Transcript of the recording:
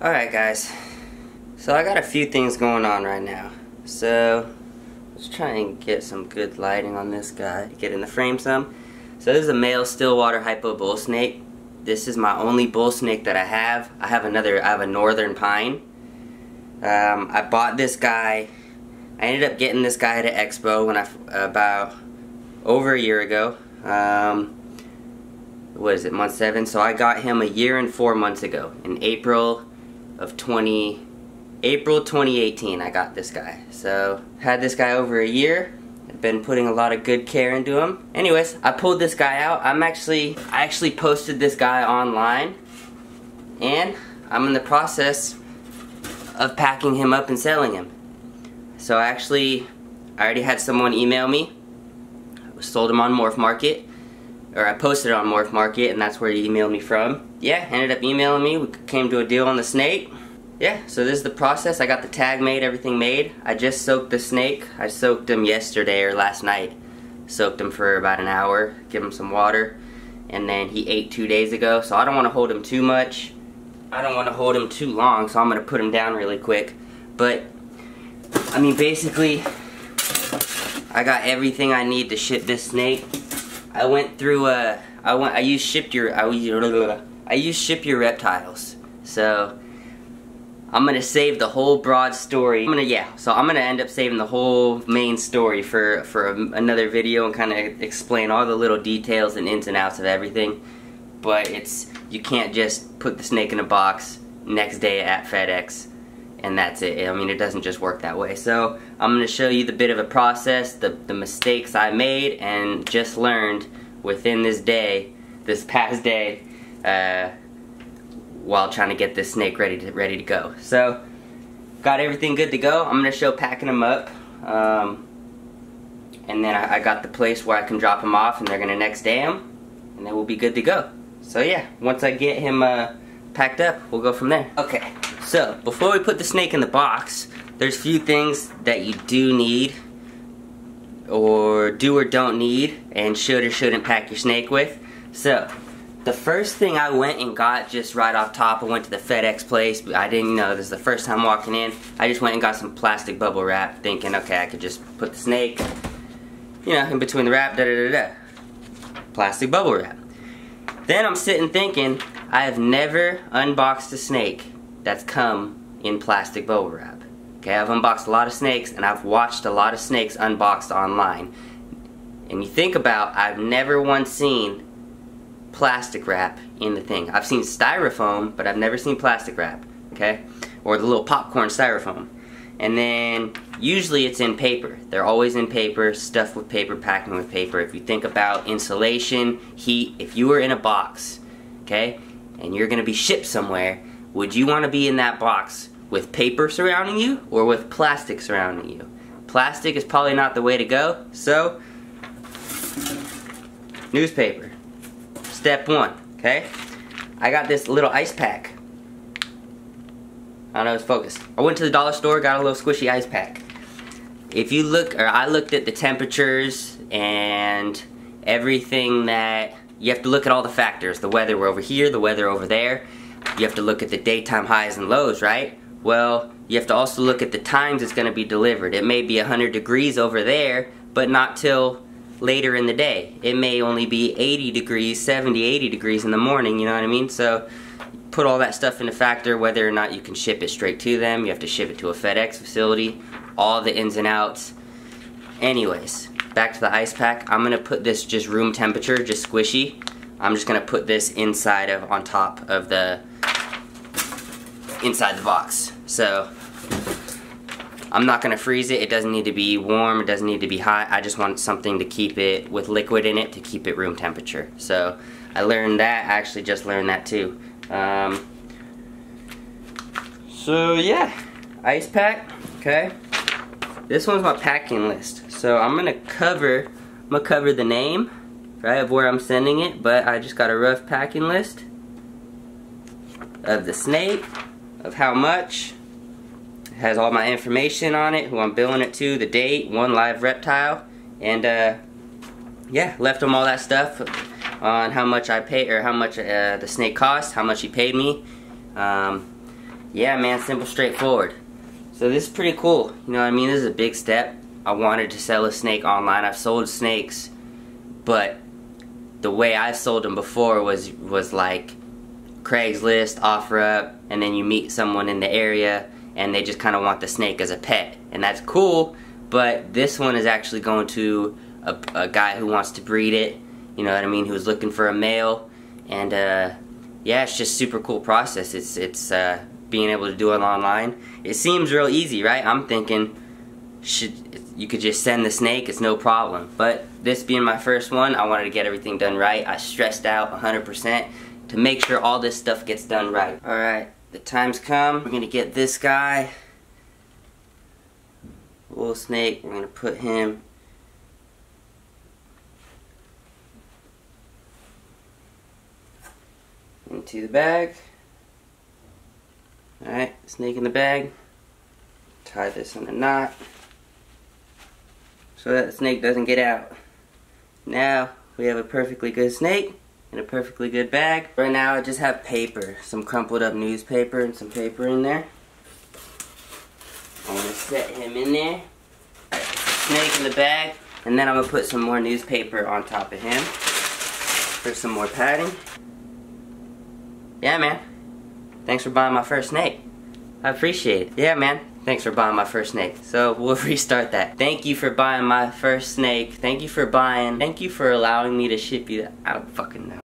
Alright guys, so I got a few things going on right now. So let's try and get some good lighting on this guy, get in the frame some. So this is a male Stillwater hypo bull snake. This is my only bull snake that I have. I have a northern pine. I bought this guy. I ended up getting this guy at an expo when about over a year ago. What is it, month 7? So I got him a year and 4 months ago. In April 2018 I got this guy. So had this guy over a year. I've been putting a lot of good care into him. Anyways, I pulled this guy out. I actually posted this guy online, and I'm in the process of packing him up and selling him. So I already had someone email me. I sold him on Morph Market, or I posted it on Morph Market, and that's where he emailed me from. Yeah, ended up emailing me. We came to a deal on the snake. Yeah, so this is the process. I got the tag made, everything made. I just soaked the snake. I soaked him yesterday or last night. Soaked him for about an hour, give him some water, and then he ate 2 days ago, so I don't want to hold him too much. I don't want to hold him too long, so I'm going to put him down really quick. But, I mean, basically, I got everything I need to ship this snake. I went through, I used Ship Your Reptiles. So I'm gonna save the whole broad story. So I'm gonna end up saving the whole main story for another video and kind of explain all the little details and ins and outs of everything. But you can't just put the snake in a box next day at FedEx and that's it. I mean, it doesn't just work that way. So I'm gonna show you the bit of a process, the mistakes I made and just learned within this past day, while trying to get this snake ready to go. So, got everything good to go. I'm going to show packing them up. And then I got the place where I can drop him off and they're going to next day him. And then we'll be good to go. So yeah, once I get him packed up, we'll go from there. Okay, so before we put the snake in the box, there's a few things that you do need, or do or don't need, and should or shouldn't pack your snake with. So, the first thing I went and got just right off top, I went to the FedEx place. I didn't know, this is the first time walking in. I just went and got some plastic bubble wrap, thinking, okay, I could just put the snake, in between the wrap, Plastic bubble wrap. Then I'm sitting thinking, I have never unboxed a snake that's come in plastic bubble wrap. Okay, I've unboxed a lot of snakes, and I've watched a lot of snakes unboxed online. And you think about, I've never once seen plastic wrap in the thing. I've seen styrofoam, but I've never seen plastic wrap, okay? Or the little popcorn styrofoam. And then usually it's in paper. They're always in paper, stuffed with paper, packing with paper. If you think about insulation, heat, if you were in a box, okay, and you're gonna be shipped somewhere, would you want to be in that box with paper surrounding you or with plastic surrounding you? Plastic is probably not the way to go, so newspaper. Step 1, okay? I got this little ice pack. I don't know, it's focused. I went to the dollar store, got a little squishy ice pack. If you look, or I looked at the temperatures and everything that, you have to look at all the factors. The weather over here, the weather over there. You have to look at the daytime highs and lows, right? Well, you have to also look at the times it's going to be delivered. It may be 100 degrees over there, but not till later in the day. It may only be 80 degrees, 70, 80 degrees in the morning, you know what I mean? So put all that stuff into factor, whether or not you can ship it straight to them. You have to ship it to a FedEx facility, all the ins and outs. Anyways, back to the ice pack. I'm gonna put this just room temperature, just squishy. I'm just gonna put this inside the box. So I'm not gonna freeze it. It doesn't need to be warm, it doesn't need to be hot. I just want something to keep it with liquid in it to keep it room temperature. So I learned that, I actually just learned that too. So yeah, ice pack, okay. This one's my packing list. So I'm gonna cover the name, right, of where I'm sending it, but I just got a rough packing list of the snake, of how much. It has all my information on it, who I'm billing it to, the date, one live reptile, and yeah, left them all that stuff on how much I pay, or how much the snake cost, how much he paid me. yeah, man, simple, straightforward. So this is pretty cool. You know what I mean? This is a big step. I wanted to sell a snake online. I've sold snakes, but the way I sold them before was like Craigslist, OfferUp, and then you meet someone in the area and they just kind of want the snake as a pet. And that's cool, but this one is actually going to a guy who wants to breed it, you know what I mean, who's looking for a male. And yeah, it's just super cool process. It's being able to do it online. It seems real easy, right? I'm thinking you could just send the snake, it's no problem. But this being my first one, I wanted to get everything done right. I stressed out 100% to make sure all this stuff gets done right. Alright, the time's come. We're gonna get this guy, little snake, we're gonna put him into the bag. Alright, snake in the bag. Tie this in a knot so that the snake doesn't get out. Now we have a perfectly good snake in a perfectly good bag. Right now I just have paper, some crumpled up newspaper and some paper in there. I'm gonna set him in there. Snake in the bag, and then I'm gonna put some more newspaper on top of him for some more padding. Yeah, man. Thanks for buying my first snake. I appreciate it. Yeah, man. Thanks for buying my first snake. So we'll restart that. Thank you for buying my first snake. Thank you for allowing me to ship you that. I don't fucking know.